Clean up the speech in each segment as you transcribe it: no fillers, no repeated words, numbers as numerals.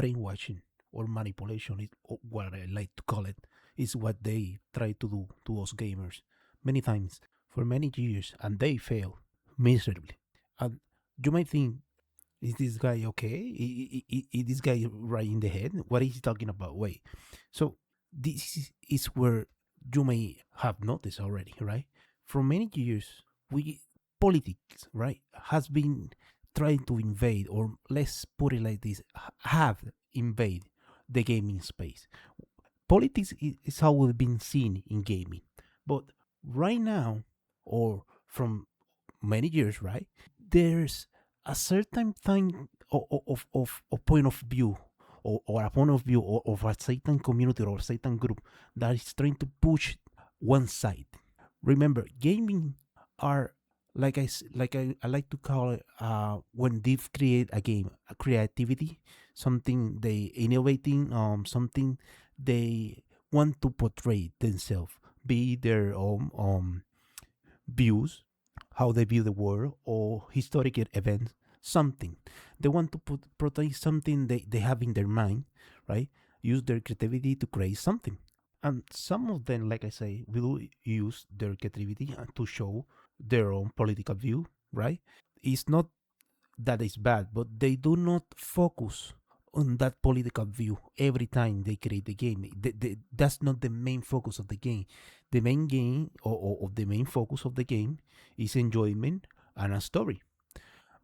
brainwashing or manipulation, is what I like to call it, is what they try to do to us gamers many times for many years, and they fail miserably. And you might think, is this guy okay? Is this guy right in the head? What is he talking about? Wait. So this is where you may have noticed already, right? For many years, we politics, right, has been trying to invade, or let's put it like this, have invade the gaming space. Politics is how we've been seen in gaming, but right now, or from many years, right, there's a certain thing of point of view, or a point of view of a certain community or a certain group that is trying to push one side. Remember, gaming are, I like to call it, when they create a game, a creativity, something they innovating, something they want to portray themselves, be their own views, how they view the world, or historical events, something. They want to portray something they have in their mind, right? Use their creativity to create something. And some of them, like I say, will use their creativity to show their own political view, right? It's not that is bad, but they do not focus on that political view every time they create the game. That's not the main focus of the game. The main game, or the main focus of the game, is enjoyment and a story.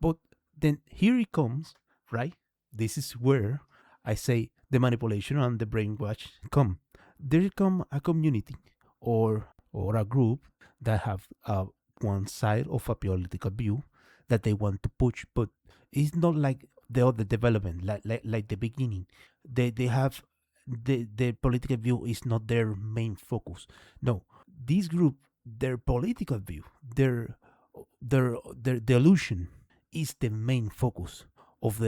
But then here it comes, right? This is where I say the manipulation and the brainwash come. There come a community, or a group that have one side of a political view that they want to push, but it's not like the other development, like the beginning. They have the political view is not their main focus. No, this group, their political view, their delusion is the main focus of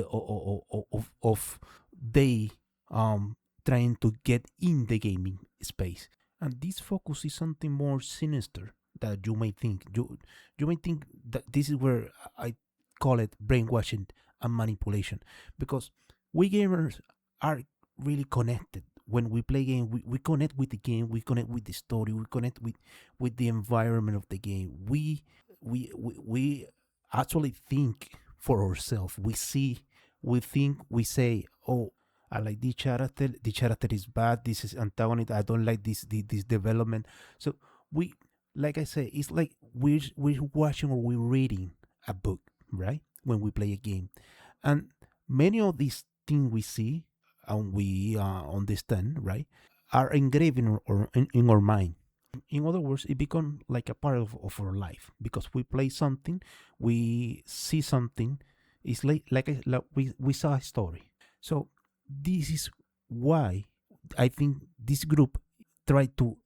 of they trying to get in the gaming space. And this focus is something more sinister that you may think. You may think that this is where I call it brainwashing and manipulation, because we gamers are really connected. When we play game, we connect with the game, we connect with the story, we connect with the environment of the game. We actually think for ourselves. We see, we think, we say, oh, I like this character. The character is bad. This is antagonist. I don't like this development. So we, like I say, it's like we're watching or we're reading a book, right? When we play a game, and many of these things we see and we understand, right, are engraved in our mind. In other words, it becomes like a part of our life, because we play something, we see something. It's like we saw a story. So this is why I think this group tried to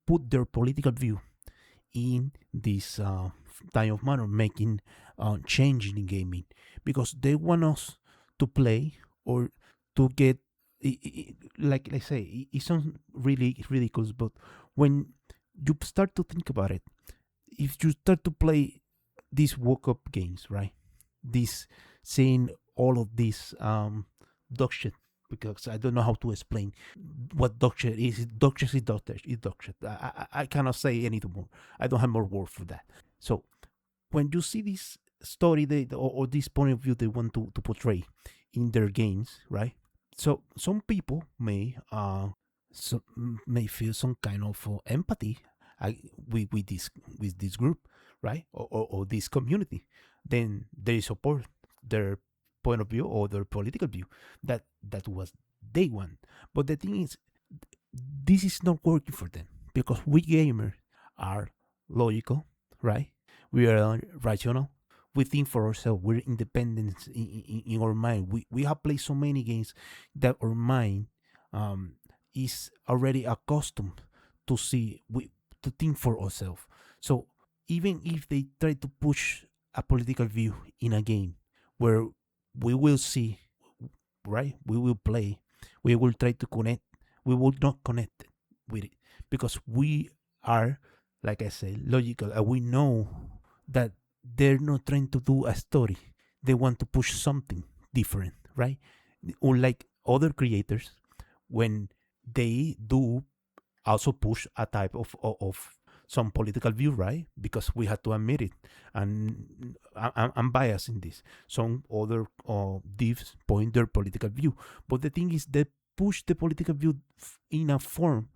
put their political view in this type of manner, making changing in gaming, because they want us to play or to get. Like I say, it sounds really ridiculous, but when you start to think about it, if you start to play these woke up games, right? This Seeing all of this dog shit, because I don't know how to explain what dog shit is. Dog shit is dog shit. I cannot say anything more. I don't have more words for that. So when you see this story or this point of view they want to portray in their games, right? So some people may feel some kind of empathy with this group, right? Or this community. Then they support their point of view or their political view. That was they want. But the thing is, this is not working for them, because we gamers are logical, right? We are rational. We think for ourselves. We're independent in our mind. We have played so many games that our mind is already accustomed to to think for ourselves. So even if they try to push a political view in a game where we will see, right? We will play. We will try to connect. We will not connect with it, because we are, like I say, logical, and we know that they're not trying to do a story. They want to push something different, right? unlike other creators, when they do also push a type of some political view, right? Because we had to admit it, and I'm biased in this. Some other divs point their political view, but the thing is, they push the political view in a form,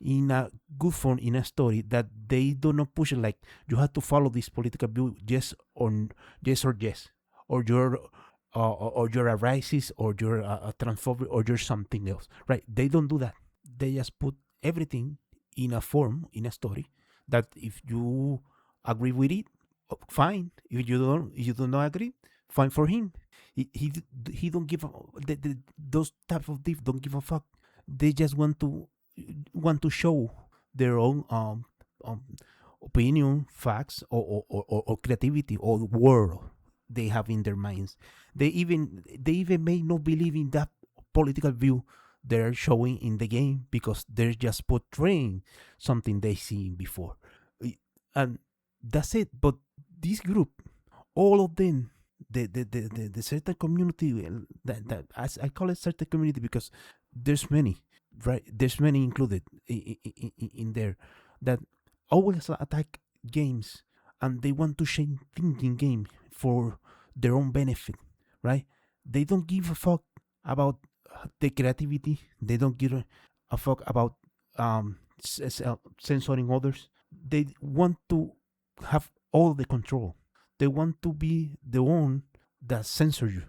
in a good form, in a story that they do not push it like you have to follow this political view, yes or yes, or you're a racist, or you're a transphobic, or you're something else, right? They don't do that. They just put everything in a form, in a story, that if you agree with it, fine. If you do not agree, fine for him. He don't give a, those type of div don't give a fuck. They just want to show their own um opinion, facts, or creativity, or world they have in their minds. They even may not believe in that political view they're showing in the game, because they're just portraying something they seen before. And that's it. But this group, all of them, the certain community, that I call it certain community because there's many, right? There's many included in there, that always attack games, and they want to change thinking game for their own benefit, right? They don't give a fuck about the creativity. They don't give a fuck about censoring others. They want to have all the control. They want to be the one that censor you.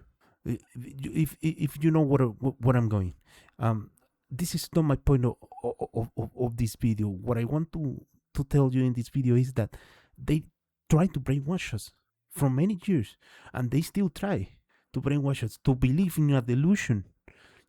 If you know what I'm going, um, this is not my point of this video. What I want to tell you in this video is that they try to brainwash us for many years, and they still try to brainwash us to believe in a delusion,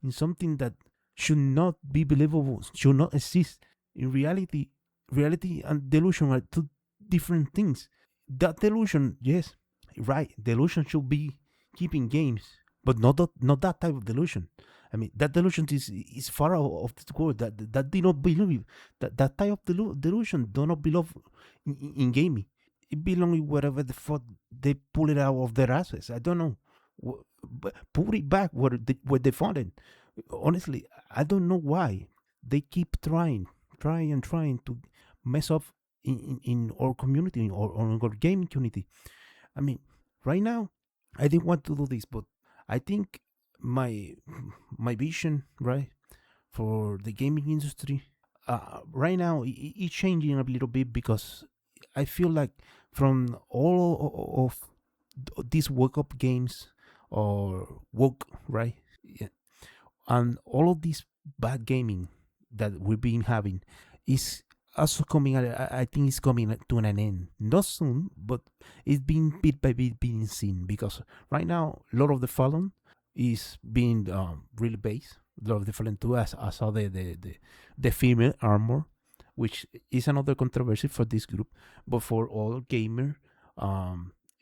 in something that should not be believable, should not exist. In reality and delusion are two different things. That delusion, yes, right, delusion should be keeping games, but not that type of delusion. I mean, that delusion is far out of this world. That do not believe that type of delusion do not belong in gaming. It belongs wherever the fuck they pull it out of their asses. I don't know. But put it back where they found it. Honestly, I don't know why they keep trying to mess up in our community, or in our gaming community. I mean, right now, I didn't want to do this, but I think my my vision, right, for the gaming industry, right now, it's changing a little bit, because I feel like from all of these woke up games, or woke, right, yeah, and all of this bad gaming that we've been having is also coming. I think it's coming to an end, not soon, but it's being bit by bit being seen, because right now a lot of the Fallen is being really based. A lot of the Fallen 2, as I saw the female armor, which is another controversy for this group, but for all gamer,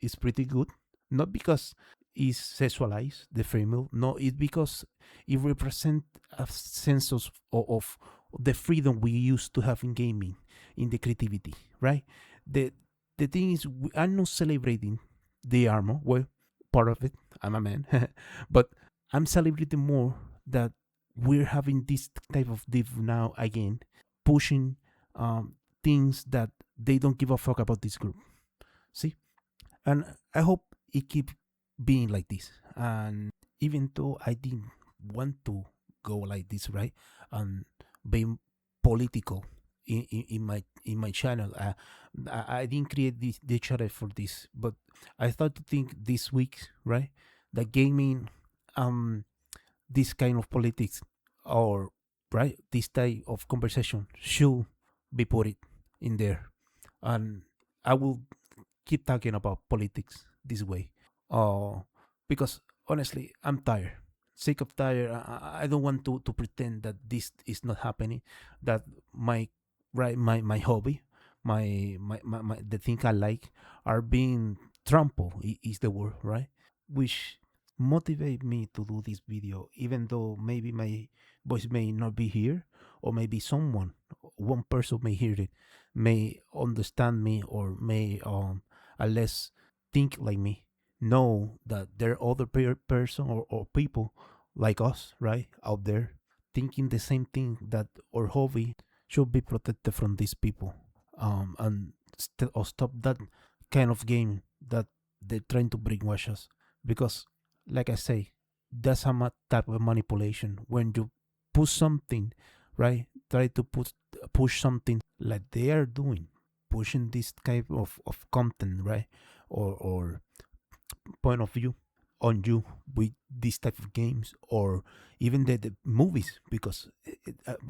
it's pretty good. Not because it's sexualized, the female, no, it's because it represents a sense of the freedom we used to have in gaming, in the creativity, right? The the thing is, I'm not celebrating the armor. Well, part of it, I'm a man, but I'm celebrating more that we're having this type of div now again, pushing things that they don't give a fuck about this group. See, and I hope it keep being like this. And even though I didn't want to go like this, right, and being political in my channel, I didn't create the channel for this, but I thought to think this week, right, that gaming, um this kind of politics, or right, this type of conversation should be put it in there, and I will keep talking about politics this way. Uh, because honestly, I'm tired. Sick of tired. I don't want to pretend that this is not happening. That my my hobby, the thing I like, are being trampled. Is the word, right? Which motivate me to do this video, even though maybe my voice may not be here, or maybe one person may hear it, may understand me, or may unless think like me, know that there are other person, or people like us, right, out there, thinking the same thing, that our hobby should be protected from these people, and or stop that kind of game that they're trying to brainwash us. Because, like I say, that's a type of manipulation when you push something, right? Try to push something like they are doing, pushing this type of content, right? Or point of view on you with this type of games, or even the movies, because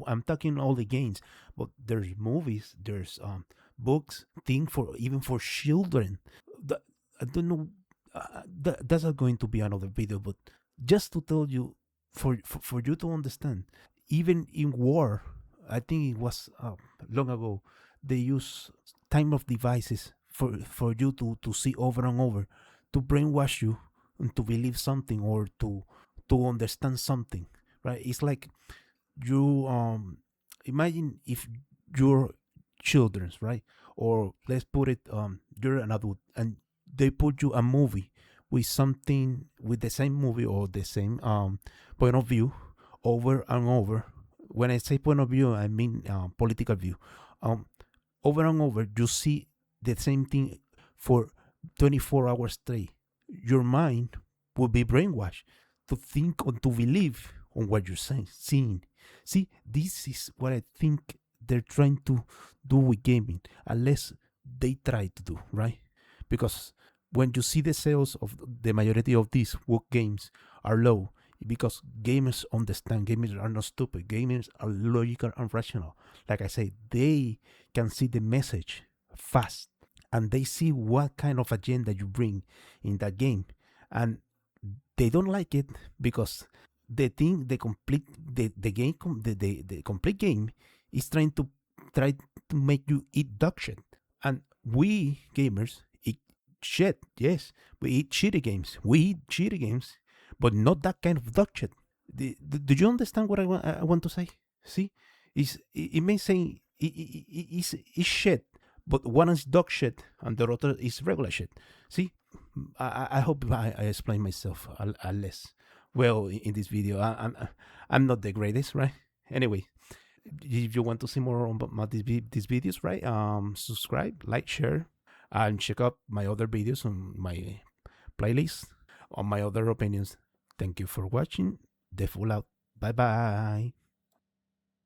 I'm talking all the games, but there's movies, there's books, thing for even for children. That, I don't know. That's not going to be another video, but just to tell you, for you to understand, even in war, I think it was long ago, they use time of devices for you to see over and over, to brainwash you and to believe something, or to understand something, right? It's like you imagine if your children's, right, or let's put it, you're an adult and they put you a movie with something, with the same movie or the same point of view over and over. When I say point of view, I mean political view. um Over and over, you see the same thing for 24 hours straight. Your mind will be brainwashed to think or to believe on what you're seeing. See, this is what I think they're trying to do with gaming, unless they try to do, right? Because when you see the sales of the majority of these work games are low, because gamers understand, gamers are not stupid, gamers are logical and rational. Like I say, they can see the message fast, and they see what kind of agenda you bring in that game, and they don't like it, because they think the game the complete game is try to make you eat dog shit. And we gamers eat shit, yes, we eat shitty games, but not that kind of dog shit. Do you understand what I want to say? See, it may say it's shit, but one is dog shit and the other is regular shit. See, I hope I explain myself a less well in this video. I'm not the greatest, right? Anyway, if you want to see more on these videos, right? Subscribe, like, share, and check out my other videos on my playlist, on my other opinions. Thank you for watching. The Full Out. Bye bye.